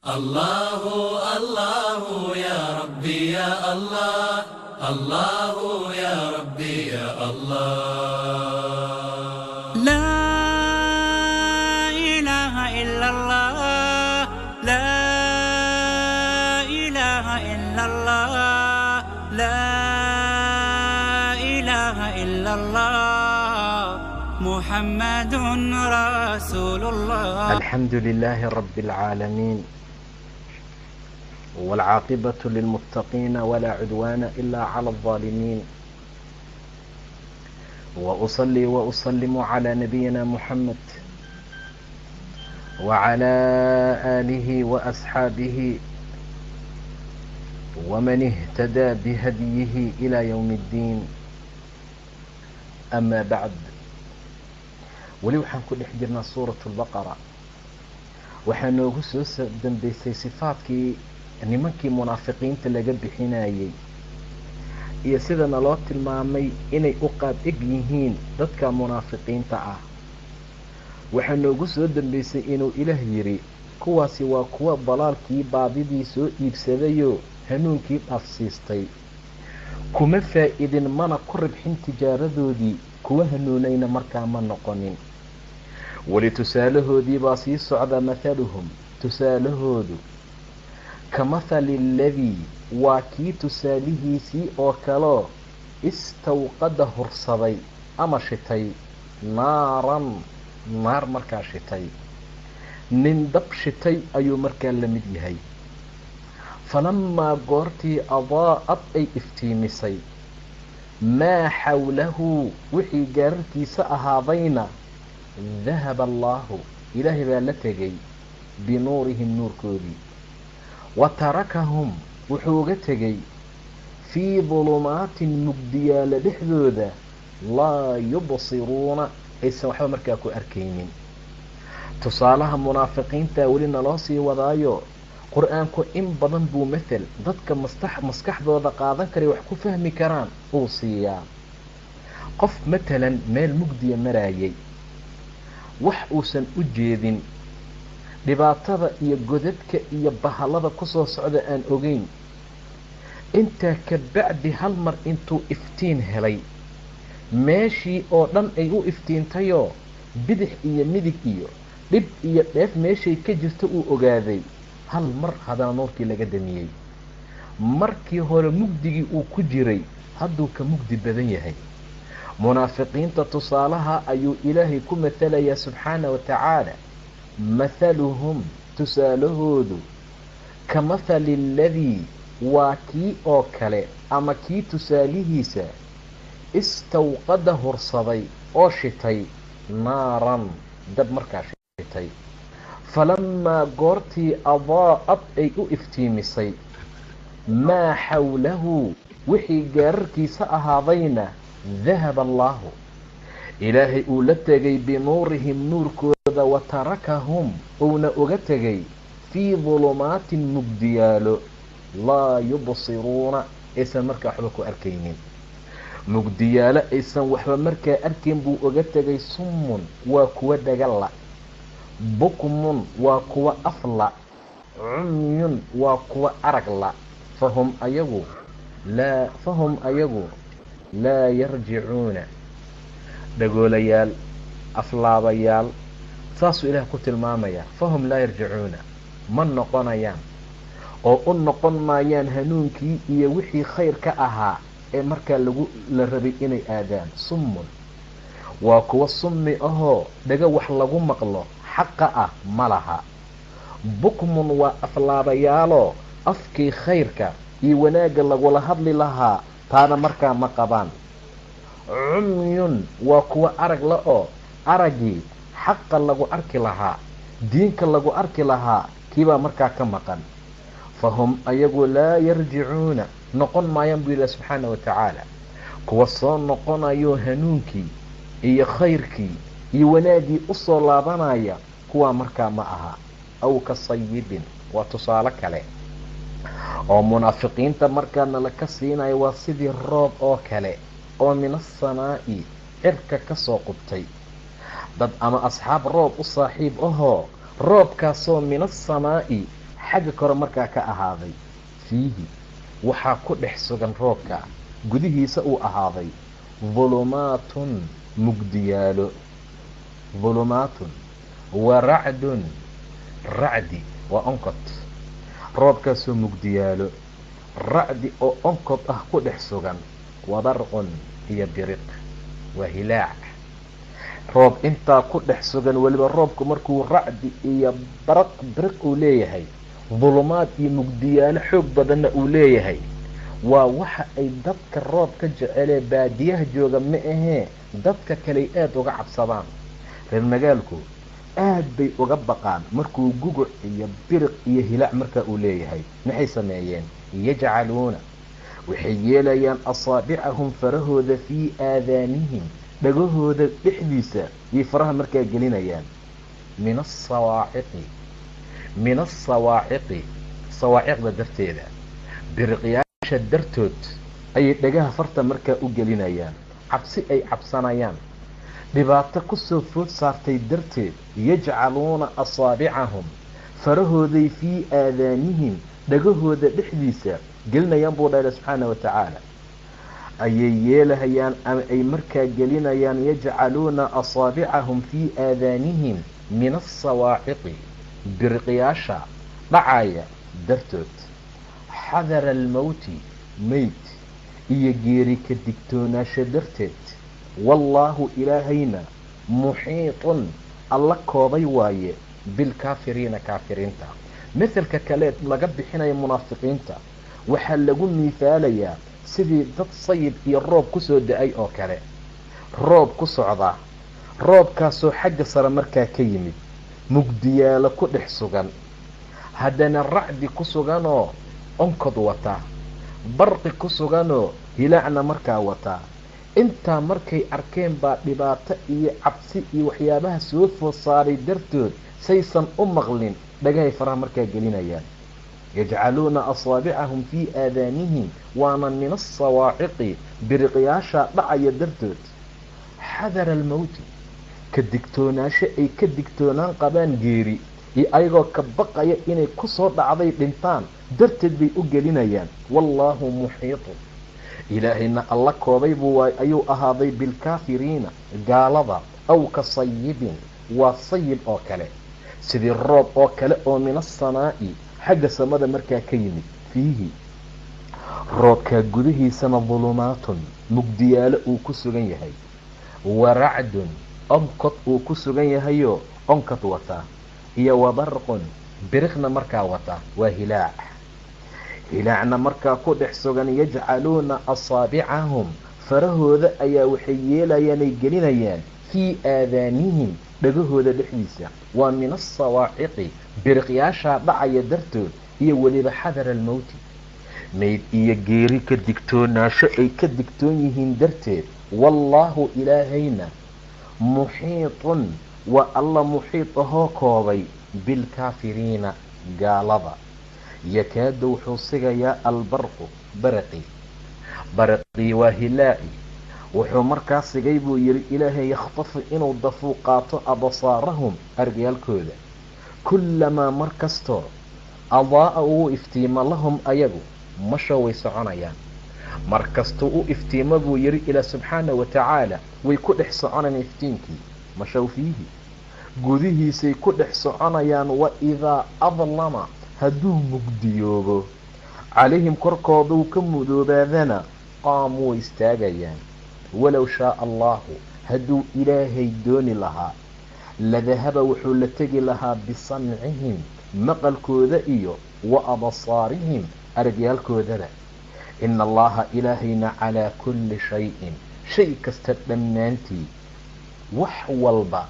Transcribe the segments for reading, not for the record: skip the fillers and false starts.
الله الله يا ربي يا الله الله يا ربي يا الله لا إله إلا الله لا إله إلا الله لا إله إلا الله محمد رسول الله. الحمد لله رب العالمين والعاقبة للمتقين ولا عدوان إلا على الظالمين، وأصلي وأسلم على نبينا محمد وعلى آله وأصحابه ومن اهتدى بهديه إلى يوم الدين. أما بعد، weli waxaan ku dhex jirnaa suuratu albaqara. waxaa noogu soo dambeysay sifaadkii nimankii munaafiqiinta laga bixinayay iyo sida naloo tilmaamay inay u qaab eg yihiin dadka munaafiqiinta ah. waxaa noogu soo dambeysay inuu ilaah yidhi kuwaasi waa kuwa dalaalkii baadidii soo iibsadayoo hanuunkii dhaafsiistay, kuma faa-idin mana ku ribxin tijaaradoodii, kuwa hanuunayna markaa ma noqonin. weli tusaalahoodii baa sii socda. mathaluhum, tusaalahoodu ka mathali aladii waa kii tusaalihiisii oo kaloo istawqada hursaday ama shitay naaran, naar markaa shitay. nin dab shitay ayuu markaa la mid yahay. falamaa goortii adaa'ad ay iftiimisay maa xawlahu wixii gaararkiisa ahaadayna dahaba allaahu ilaahay baa la tegay binuurihim nuurkoodii, wa tarakahum wuxuu uga tegay fii dulumaatin mugdiyaala dhexdooda laa yubsiruuna aysan waxba markaa ku arkaynin. tusaalaha munaafiqiintaa weli naloo sii wadaayo qur-aanku in badan buu mathal dadka maskaxdooda qaadan karay wax ku fahmi karaan uu siiyaa. qof matalan meel mugdiya maraayay, wax uusan u jeedin, dhibaatada iyo godadka iyo bahalada kusoo socda aan ogeyn. intaa ka bacdi hal mar intuu iftiin helay, meeshii oo dhan ay u iftiintayoo bidix iyo midig iyo dhib iyo dheef meeshay ka jirta uu ogaaday, hal mar haddana nuurkii laga damiyey. markii hore mugdigii uu ku jiray hadduu ka mugdi badan yahay. munaafiqiinta tusaalaha ayuu ilaahay ku mathalayaa subxaana wa tacaala. mathaluhum, tusaalahoodu ka mathali aladii waa kii oo kale ama kii tusaalihiisa istawqada hursaday oo shitay naaran, dab markaa shitay. falamaa goortii adaa'ad ay u iftiimisay maa xawlahu wixii gaararkiisa ahaadayna dahaba allaahu ilaahay uu la tegay binuurihim nuurkooda, wa tarakahum uuna uga tegay fii dulumaatin mugdiyaalo laa yubsiruuna aysan markaa waxba ku arkaynin. mugdiyaalo aysan waxba markaa arkayn buu uga tegay. summun waa kuwa dhagala, bukmun waa kuwa afla, cumyun waa kuwa aragla. fahum ayagu laa yarjicuuna, dhagoolayaal, aflaabayaal, saasuu ilaah ku tilmaamayaa. fahum laa yarjicuuna, ma noqonayaan oo u noqon maayaan hanuunkii iyo wixii khayr ka ahaa ee markaa la rabay inay aadaan. summun waa kuwa summi ahoo dhaga wax lagu maqlo xaqa ah ma laha. bukmun waa aflaabayaaloo afkii khayrka iyo wanaagga lagula hadli lahaa taana markaa ma qabaan. cumyun waa kuwa arag la oo araggii xaqa lagu arki lahaa, diinka lagu arki lahaa kiibaa markaa ka maqan. fahum ayagu laa yarjicuuna, noqon maayaan buu ilaah subxaana wa tacaala. kuwa soo noqonayo hanuunkii iyo khayrkii iyo wanaaggii u soo laabanaya kuwaa markaa ma aha. aw ka sayibin waa tusaale kale oo munaafiqiinta markaana la ka siinayo. waa sidii roob oo kale oo min asamaa'i cirka ka soo qubtay. dad ama asxaab roob u saaxiib ahoo roobkaasoo min asamaa'i xagga kore markaa ka ahaaday fiihi waxaa ku dhex sugan roobka gudihiisa uu ahaaday dulumaatun mugdiyaalo, dulumaatun wa racdun, racdi waa onkod, roobkaasoo mugdiyaalo, racdi oo onkod ah ku dhex sugan, wa barqun iyo biriq waa hilaac. roob intaa ku dhex sugan, weliba roobku markuu racdi iyo biriq uu leeyahay, dulumaad iyo mugdiyaalo xoog badanna uu leeyahay, waa waxa ay dadka roob ka jecelee baadiyaha jooga ma ahee dadka kaley aada uga cabsadaan. reer magaalku aad bay uga baqaan markuu guguc iyo biriq iyo hilaac markaa uu leeyahay. maxay sameeyeen? yajcaluuna waxay yeelayaan asaabicahum farahooda fii aadaanihim dhagahooda dhexdiisa iyo faraha markaa gelinayaan, min asawaaciqi sawaaciqda darteeda, biriqyaasha dartood ayay dhagaha farta markaa u gelinayaan, cabsi ay cabsanayaan, dhibaato kusoo food saartay darteed. yajcaluuna asaabicahum farahooday fii aadaanihim dhagahooda dhexdiisa gelinayaan buu dhahay subxaana wa tacaala, ayay yeelahayaan ama ay markaa gelinayaan. yajcaluuna asaabicahum fii aadaanihim min asawaaciqi biriqyaasha dhacaya dartood, xadara almowti meyd iyo geeri ka digtoonaasha darteed. wallaahu ilaahayna muxiitun alla koobay waaye bilkaafiriina kaafiriinta. maselka kaleed laga bixinaya munaafiqiinta waxaa lagu miihaalayaa sidii dad sayib iyo roob kusoo da-ay oo kale, roob ku socda, roobkaasoo xagga sare markaa ka yimid, mugdiyaalo ku dhex sugan, haddana racdi ku suganoo onkod wataa, barqi ku suganoo hilaacna markaa wataa. intaa markay arkeen baa dhibaato iyo cabsi iyo waxyaabaha soo food saaray dartood saysan u maqlin dhagahay faraha markaa gelinayaan. yajcaluuna asaabicahum fii aadaanihim waana min asawaaciqi biriqyaasha dhacaya dartood, xadara almowti ka digtoonaasho ay ka digtoonaan qabaan geeri iyo ayagoo ka baqaya inay kusoo dhacday dhintaan darteed bay u gelinayaan. wallaahu muxiitun ilaahayna alla koobay buu ayuu ahaaday bilkaafiriina gaalada. aw ka sayibin waa sayib oo kale, sidii roob oo kale oo min asamaa'i xagga samada markaa ka yimid, fiihi roobkaa gudihiisana dulumaatun mugdiyaalo uu ku sugan yahay, wa racdun onkod uu ku sugan yahayoo onkod wataa, iyo wa barqun biriqna markaa wataa waa hilaac, hilaacna markaa ku dhex sugan. yajcaluuna asaabicahum farahooda ayaa waxay yeelayaan ay gelinayaan fii aadaanihim dhagahooda dhexdiisa, waa min asawaaciqi biriqyaashaa dhacaya dartood, iyo weliba xadara almowti mayd iyo geeri ka digtoonaasho ay ka digtoon yihiin darteed. wallaahu ilaahayna muxiitun waa alla muxiit ahoo koobay bilkaafiriina gaalada. yakaadu wuxuu sigayaa albarqu baraqii waa hilaaci, wuxuu markaa sigay buu yidhi ilaahay yakhtafu inuu dafuu qaato absaarahum argyaalkooda, kullamaa mar kastoo adaa'a uu iftiimo lahum ayagu mashow way soconayaan. mar kastuu u iftiimo buu yidhi ilaa subxaana wa tacaala way ku dhex soconayaan iftiinkii, mashow fiihi gudihiisay ku dhex soconayaan. wa idaa adlama hadduu mugdiyoobo calayhim korkooduu ka mudoobaadana qaamuu way istaagayaan. walow shaaa allaahu hadduu ilaahay dooni lahaa ladahaba wuxuu la tegi lahaa bisamcihim maqalkooda iyo wa absaarihim aragyaalkoodaba. ina allaha ilaahayna calaa kulli shayin shay kasta dhammaantii wax walba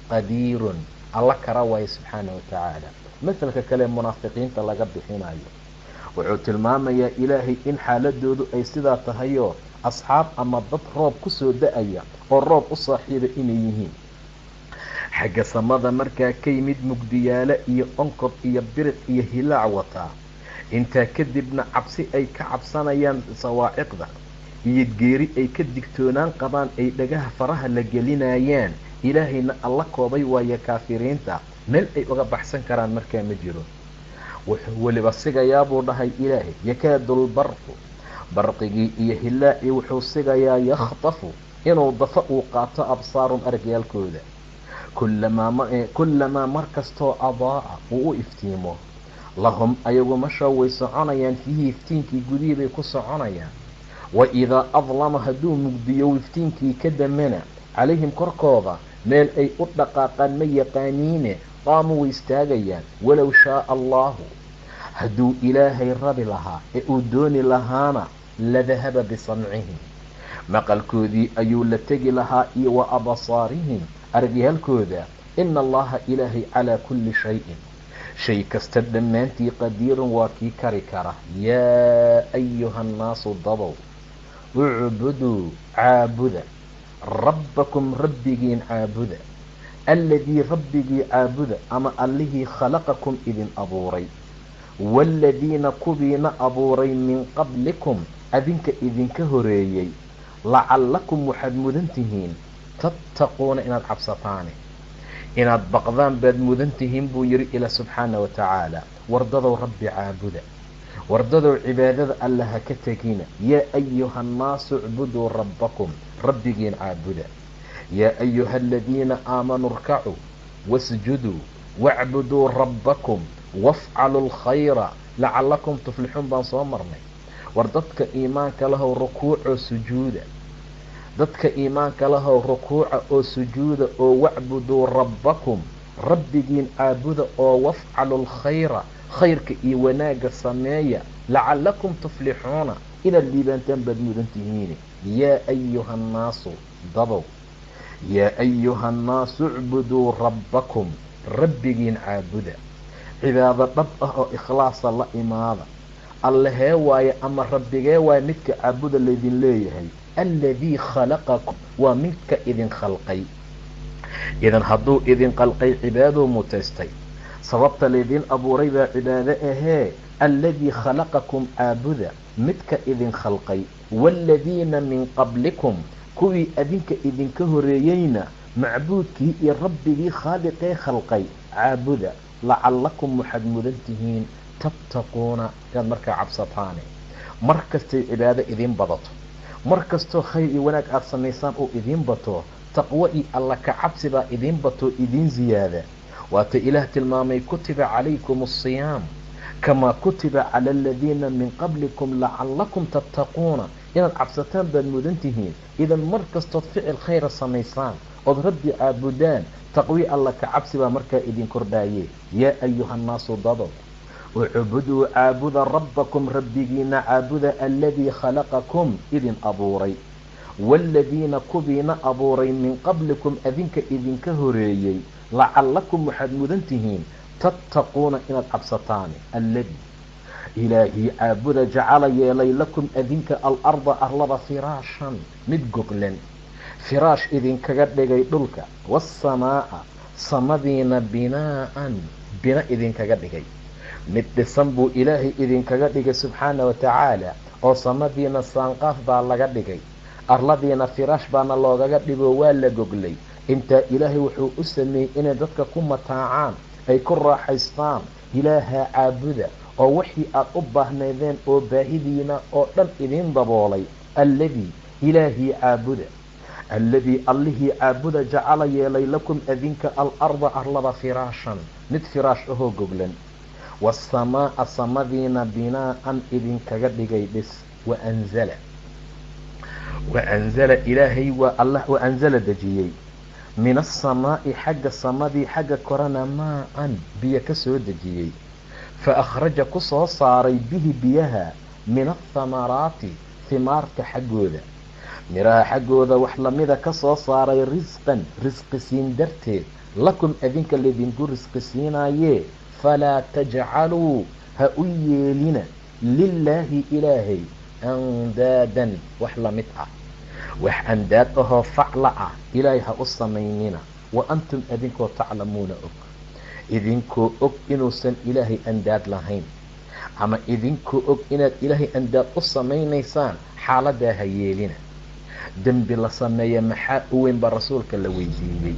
qadiirun alla kara waayo subxaana wa tacaala. masalka kale munaafiqiinta laga bixinayo wuxuu tilmaamayaa ilaahay in xaaladoodu ay sidaa tahayoo asxaab ama dad roob kusoo da-aya oo roob u saaxiiba inay yihiin, xagga samada markaa ka yimid mugdiyaalo iyo onkod iyo biriq iyo hilaac wataa. intaa kadibna cabsi ay ka cabsanayaan sawaaciqda iyo geeri ay ka digtoonaan qabaan ay dhagaha faraha la gelinayaan. ilaahayna alla koobay waayo kaafiriinta, meel ay uga baxsan karaan markaa ma jiro. wuxuu weliba sigayaa buu dhahay ilaahay yakaadu lbarqu barqigii iyo hilaacii wuxuu sigayaa yakhtafu inuu dafa uu qaato absaarum aragyaalkooda kullamaa mar kastoo adaaca uu u iftiimo lahum ayagu mashow way soconayaan fiihi iftiinkii gudihii bay ku soconayaan wa idaa adlama hadduu mugdiyo iftiinkii ka damana calayhim korkooda meel ay u dhaqaaqaan ma yaqaaniine qaamuu way istaagayaan walow shaaa allaahu hadduu ilaahay rabi lahaa ee uu dooni lahaana ladahaba bisamcihim maqalkoodii ayuu la tegi lahaa iyo wa absaarihim aragyaalkooda ina allaha ilaahay calaa kulli shayin shay kasta dhammaantii qadiirun waa kii kari kara yaa ayuha annaasu dabow ucbuduu caabuda rabbakum rabbigiin caabuda alladii rabbigii caabuda ama allihii khalaqakum idin abuuray waaladiina kuwiina abuuray min qablikum adinka idinka horeeyey lacallakum waxaad mudan tihiin tattaquuna inaad cabsataane inaad baqdaan baad mudan tihiin buu yidhi ilaa subxaana wa tacaala wardadow rabbi caabuda wardadow cibaadada alla ha ka tegina yaa ayuha annaasu icbuduu rabbakum rabbigiin caabuda yaa ayuha aladiina aamanuu irkacuu wasjuduu wacbuduu rabbakum wafcaluu lkhayra lacallakum tuflixuun baan soo marnay war dadka iimaanka lahow rukuucoo sujuuda dadka iimaanka lahow rukuuca oo sujuuda oo wacbuduu rabbakum rabbigiin caabuda oo wafcalu lkhayra khayrka iyo wanaagga sameeya lacallakum tuflixuuna inaad liibaantaan baad mudan tihiin yaa ayuha annaasu dabow yaa ayuha annaasu icbuduu rabbakum rabbigiin caabuda cibaado dhab ah oo ikhlaasa la imaada allahee waaye ama rabbigee waaye midka caabuda laydin leeyahay alladii khalaqakum waa midka idin khalqay idan hadduu idin khalqay cibaaduu mutaystay sababta laydin abuuray baa cibaado ahee alladii khalaqakum caabuda midka idin khalqay waaladiina min qablikum kuwii adinka idinka horeeyeyna macbuudkii iyo rabbigii khaaliqee khalqay caabuda lacallakum waxaad mudan tihiin tattaquuna inaad markaa cabsataane mar kastay cibaado idiin badato mar kastoo khayr iyo wanaag aada samaysaan oo idiin bato taqwo iyo alla ka cabsi baa idiin bato idiin ziyaada waata ilaah tilmaamay kutiba calaykum asiyaam kamaa kutiba cala aladiina min qablikum lacallakum tattaquuna inaad cabsataan baad mudan tihiin idan mar kastood ficil khayra samaysaan ood rabbi caabudaan taqwi alla ka cabsi baa markaa idin kordhaaye yaa ayuha annaasu dadow ucbuduu caabuda rabbakum rabbigiina caabuda alladii khalaqakum idin abuuray waaladiina kuwiina abuuray min qablikum adinka idinka horeeyey lacallakum waxaad mudan tihiin tattaquuna inaad cabsataan alladii ilaahii caabuda jacala yeelay lakum adinka alarda arlada firaashan mid goglan firaash idinkaga dhigay dhulka waassamaa'a samadiina binaa'an bina idinkaga dhigay mid dhisan buu ilaahay idinkaga dhigay subxaana wa tacaala oo samadiina saanqaaf baa laga dhigay arladiina firaash baana loogaga dhigo waa la goglay intaa ilaahay wuxuu u sameeyey inay dadka ku mataacaan ay ku raaxaystaan ilaaha caabuda oo wixii aad u baahnaydeen oo baahidiina oo dhan idiin daboolay alladii ilaahii caabuda alladii allihii caabuda jacala yeelay lakum adinka alarda arlada firaashan mid firaash ahoo goglan waasamaa'a samadiina binaa'an idinkaga dhigay dhis waanzala ilaahay waa allah waanzala dejiyey min asamaa'i xagga samadii xagga korana maa-an biyo ka soo dejiyey fa akhraja ku soo saaray bihi biyaha min athamaraati himaarta xaggooda miraha xaggooda wax lamida ka soo saaray risqan risqi siin darteed lakum adinka laydinku risqi siinaayee falaa tajcaluu ha u yeelina lilaahi ilaahay andaadan wax lamid ah wax andaad ahoo facla ah ilaahay ha u samaynina wa antum idinkoo taclamuuna og idinkoo og inuusan ilaahay andaad lahayn ama idinkoo og inaad ilaahay andaad u samaynaysaan xaaladaa ha yeelina dembi la sameeya maxaa u weyn baa rasuulka la weydiiyey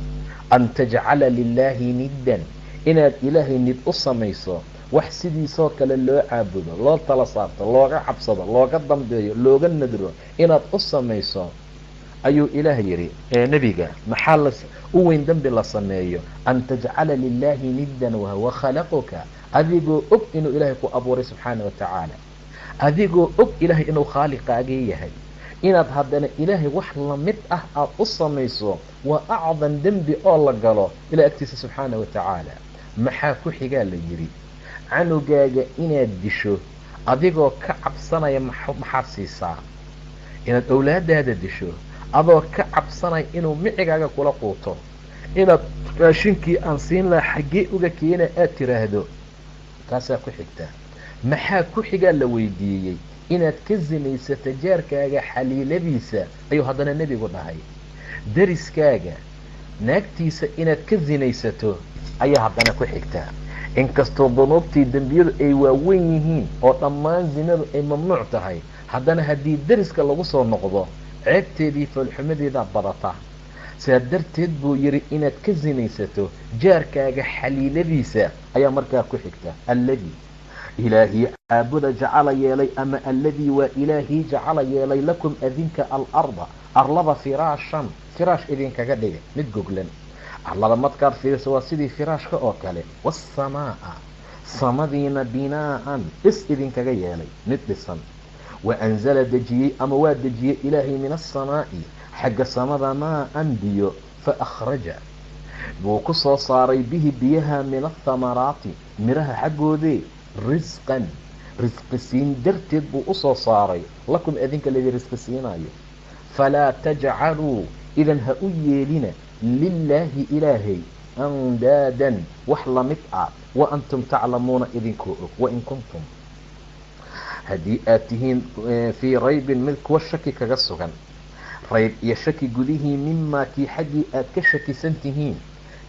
an tajcala lilaahi niddan inaad ilaahay nid u samayso wax sidiisoo kale loo caabudo, loo tala saarto, looga cabsado, looga dambeeyo, looga nadro inaad u samayso ayuu ilaah yidhi nebiga maxaa u weyn dembi la sameeyo an tajcala lilaahi niddan wahuwa khalaquka, adigoo og inuu ilaahay ku abuuray subxaana wa tacaala, adigoo og ilaahay inuu khaaliqaagii yahay, inaad haddana ilaahay wax lamid ah aad u samayso waa acdam dembi oo la galo ilaah agtiisa subxaana wa tacaala. maxaa ku xigaa la yidhi canugaaga inaad disho adigoo ka cabsanaya maxaad siisaa? inaad awlaadaada disho adoo ka cabsanaya inuu micigaaga kula quuto, inaad raashinkii aan siin lahaa xaggee uga keena aad tiraahdo, taasaa ku xigta. maxaa ku xigaa la weydiiyey inaad ka sinaysato jaarkaaga xaliiladiisa ayuu haddana nebigu dhahay. dariskaaga naagtiisa inaad ka sinaysato ayaa haddana ku xigta. inkastoo dunuubtii dembiyadu ay waaweyn yihiin oo dhammaan zinadu ay mamnuuc tahay, haddana haddii dariska lagu soo noqdo ceebteedii foolxumadeedaa badata. sidaa darteed buu yidhi inaad ka sinaysato jaarkaaga xaliiladiisa ayaa markaa ku xigta. alladii ilaahii caabuda jacala yeelay, ama alladii waa ilaahii jacala yeelay lakum adinka alarda arlada firaashan firaash idinkaga dhigay mid goglan. arlada markaad fiiriso waa sidii firaashka oo kale. waasamaaa samadiina binaa'an dhis idinkaga yeelay mid dhisan. wa anzala dejiyey ama waa dejiyey ilaahay min asamaa'i xagga samada maa'an biyo, fa akhraja buu ku soo saaray bihi biyaha min athamaraati miraha xaggoodee risqan risqi siin darteed buu u soo saaray lakum adinka ladii risqi siinayo. falaa tajcaluu idan ha u yeelina lilaahi ilaahay andaadan wax lamid ah wa antum taclamuuna idinkoo og. wain kuntum haddii aad tihiin fii raybin mid kuwa shaki kaga sugan, rayb iyo shaki gudihii mimaa kii xaggii aad ka shakisan tihiin,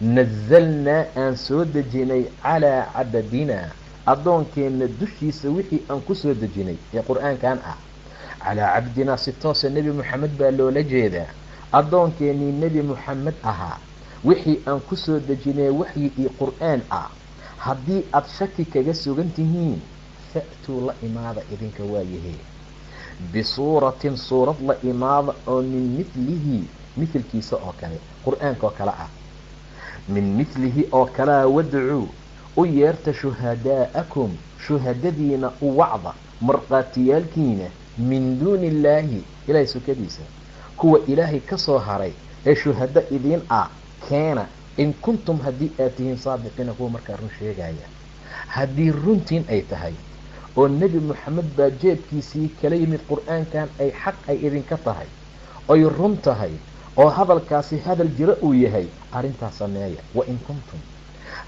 nazalnaa aan soo dejinay calaa cabadinaa addoonkeenna dushiisa wixii aan ku soo dejinay ee qur-aankan ah. calaa cabdinaa si toosa nebi moxamed baa loola jeedaa. addoonkeenii nebi moxamed ahaa wixii aan ku soo dejinay waxyi iyo qur-aan ah. haddii aad shaki kaga sugan tihiin, fa'tuu la imaada idinka waayahee bisuuratin suurad la imaada oo min milihi milkiisa oo kale, qur-aanka oo kale ah. min milihi oo kalea wadcuu u yeerta shuhadaa'akum shuhadadiina u wacda markhaatiyaalkiina min duuni illaahi ilaahay sukadiisa, kuwa ilaahay ka soo haray ee shuhado idiin ah keena, in kuntum haddii aad tihiin saadiqiina kuwa markaa run sheegaya. haddii runtiin ay tahay oo nebi moxamed baa jeebkiisii kala yimid qur-aankan ay xaq ay idinka tahay, oy run tahay, oo hadalkaasi hadal jiro uu yahay, arrintaas sameeya. wain kuntum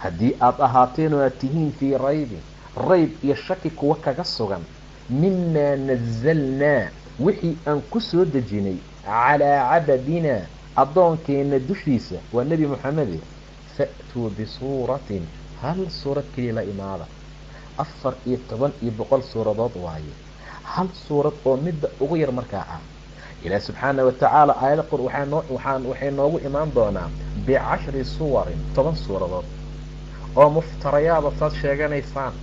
haddii aad ahaateen oo aad tihiin fii raybin rayb iyo shaki kuwa kaga sugan, mimaa nazalnaa wixii aan ku soo dejinay calaa cabadinaa addoonkeenna dushiisa waa nebi moxamede, fa'tuu bisuuratin hal suurad keliya la imaada. 4,100 suuradood waaye, hal suurad oo midda ugu yar markaa ah. ilaah subxaana wa tacaala aayada qor waxay noogu imaan doonaa b10 suwarin 10 suuradood oo muftarayaada saad sheeganaysaan.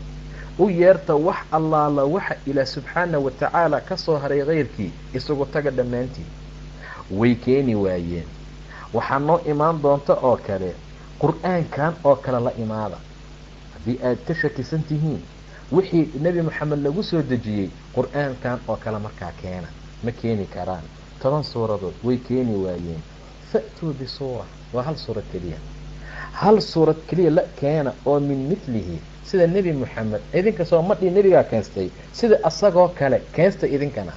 u yeerta wax allaala waxa ilaah subxaana wa tacaala ka soo haray kayrkii isagu taga dhammaantii. way keeni waayeen. waxaa noo imaan doonta oo kale qur-aankan oo kale la imaada. haddii aad ka shakisan tihiin wixii nebi moxamed lagu soo dejiyey, qur-aankan oo kale markaa keena. ma keeni karaan. 10 suuradood way keeni waayeen. fa'tuu bisuura waa hal suurad keliya, hal suurad keliya la keena oo min milihi sida nebi moxamed idinka soo madhii nebigaa keenstay, sida asagoo kale keensta idinkana,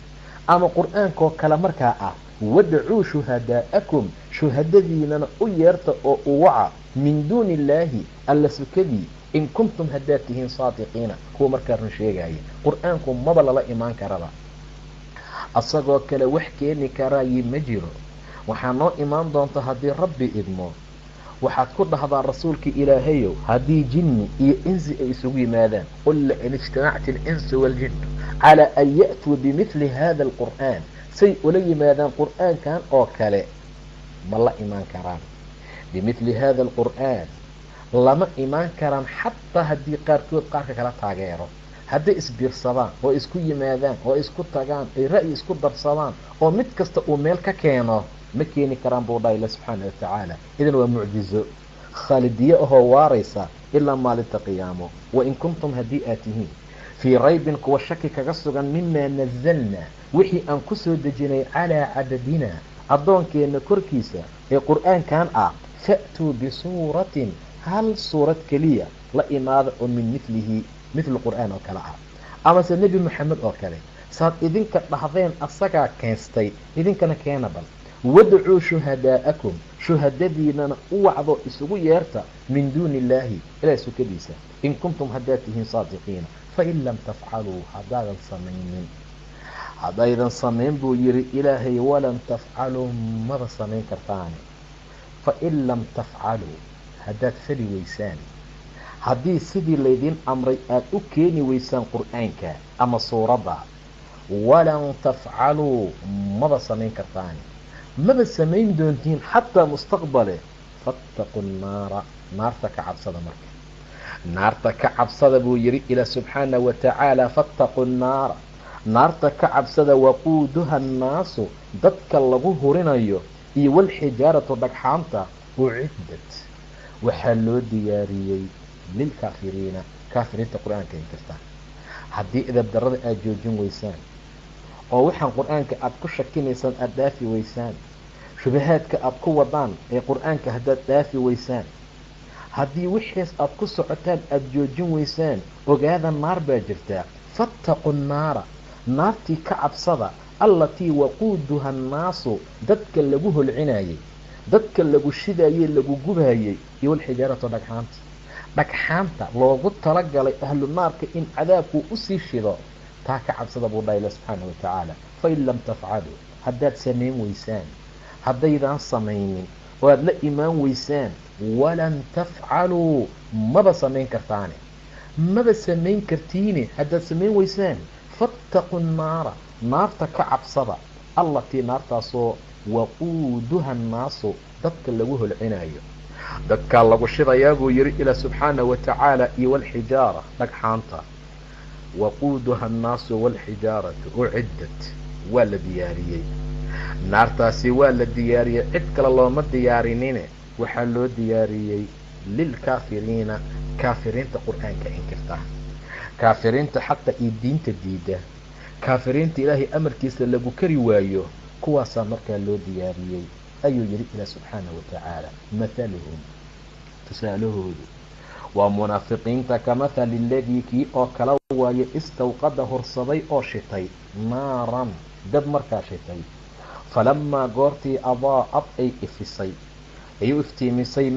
ama qur-aankoo kale markaa ah. wadcuu shuhadaa'akum shuhadadiinana u yeerta oo u waca min duuni illaahi alla sukadii, in kuntum haddaad tihiin saadiqiina kuwa markaa run sheegaya. qur-aanku maba lala imaan karaba, asagoo kale wax keeni karaayi ma jiro. waxaa noo imaan doonta haddii rabbi idmo, waxaad ku dhahdaa rasuulka ilaahayow haddii jinni iyo insi ay isugu yimaadaan, qul lain ijtamacti alinsu waaljinnu calaa an ya'tuu bimili hada alqur'aan, say ula yimaadaan qur'aankan oo kale ma la imaan karaan. bimili hada alqur'aan lama imaan karaan xataa haddii qaarkood qaarka kala taageero. hadday isbiirsadaan oo isku yimaadaan oo isku tagaan ay ra'yi isku darsadaan oo mid kasta uu meel ka keeno ma keeni karaan buu dhaha ila subxaana watacaala. idan waa mucjizo khaalidiye ahoo waaraysa ilaa maalinta qiyaamo. wain kuntum haddii aad tihiin fii raybin kuwa shaki kaga sugan mimaa nazalna wixii aan ku soo dejinay calaa cabadina addoonkeenna korkiisa ee qur'aankan ah, fa'tuu bisuuratin hal suurad keliya la imaada oo min milihi mithlu qur'aan oo kale ah, amase nebi moxamed oo kale saad idinka dhahdeen asagaa keenstay idinkana keena bal. wadcuu shuhadaa'akum shuhadadiinana u wacdo isugu yeerta min duuni illaahi ilaah sukadiisa in kuntum haddaad tihiin saadiqiina fain lam tafcaluu haddaydan samayn buu yidhi ilaahay walan tafcaluu maba samayn kartaane. fain lam tafcaluu haddaad fali weysaan, haddii sidii laydin amray aad u keeni weysaan qur'aanka ama suuradda, walan tafcaluu maba samayn kartaane, maba samayn doontiin xataa mustaqbale. fattaqu nnaara naarta ka cabsada. marka naarta ka cabsada buu yidhi ilaa subxaana wa tacaala. fattaqu nnaara naarta ka cabsada waquuduha annaasu dadka lagu hurinayo iyo walxijaaratu dhagxaanta uciddat waxaa loo diyaariyey lilkaafiriina kaafiriinta qur'aanka inkirtaan. haddii edab darrada aad joojin weysaan oo waxaan qur'aanka aad ku shakinaysaan aada dhaafi weysaan, shubahaadka aad ku wadaan ee qur'aanka haddaad dhaafi weysaan, haddii wixiis aad ku socotaan aada joojin weysaan, ogaada naar baa jirtaa. fattaqu nnaara naartii ka cabsada allatii waquuduha annaasu dadka lagu holcinayey, dadka lagu shidayey lagu gubayey, iyo walxijaaratu dhagxaanta loogu talagalay ahlu naarka in cadaabkuu usii shido. taa ka cabsada buu dhaha ila subxaana wa tacaala. fain lam tafcaluu haddaad samayn weysaan, haddaydaan samaynin oo aada la imaan weysaan, walan tafcaluu maba samayn kartaane, maba samayn kartiine haddaad samayn weysaan. fattaqu nnaara naarta ka cabsada allatii naartaasoo waquuduha annaasu dadka lagu holcinayo, dadkaa lagu shidayaa buu yidhi ilaa subxaana wa tacaala, iyo walxijaara dhagxaanta. waquuduha annaasu walxijaaratu uciddat waa la diyaariyey. naartaasi waa la diyaariyey, cid kale looma diyaarinine waxaa loo diyaariyey lilkaafiriina kaafiriinta qur'aanka inkirta, kaafiriinta xaqa iyo diinta diida, kaafiriinta ilaahay amarkiisa lagu kari waayo, kuwaasaa markaa loo diyaariyey ayuu yidhi ilaa subxaana wa tacaala. mathaluhum tusaalahoodu waa munaafiqiinta kamathali ladii kii oo kala waaye istawqada horsaday oo shitay naaran dad markaa shitay, falamaa goortii adaa'ad ay ifisay ay u iftiimisay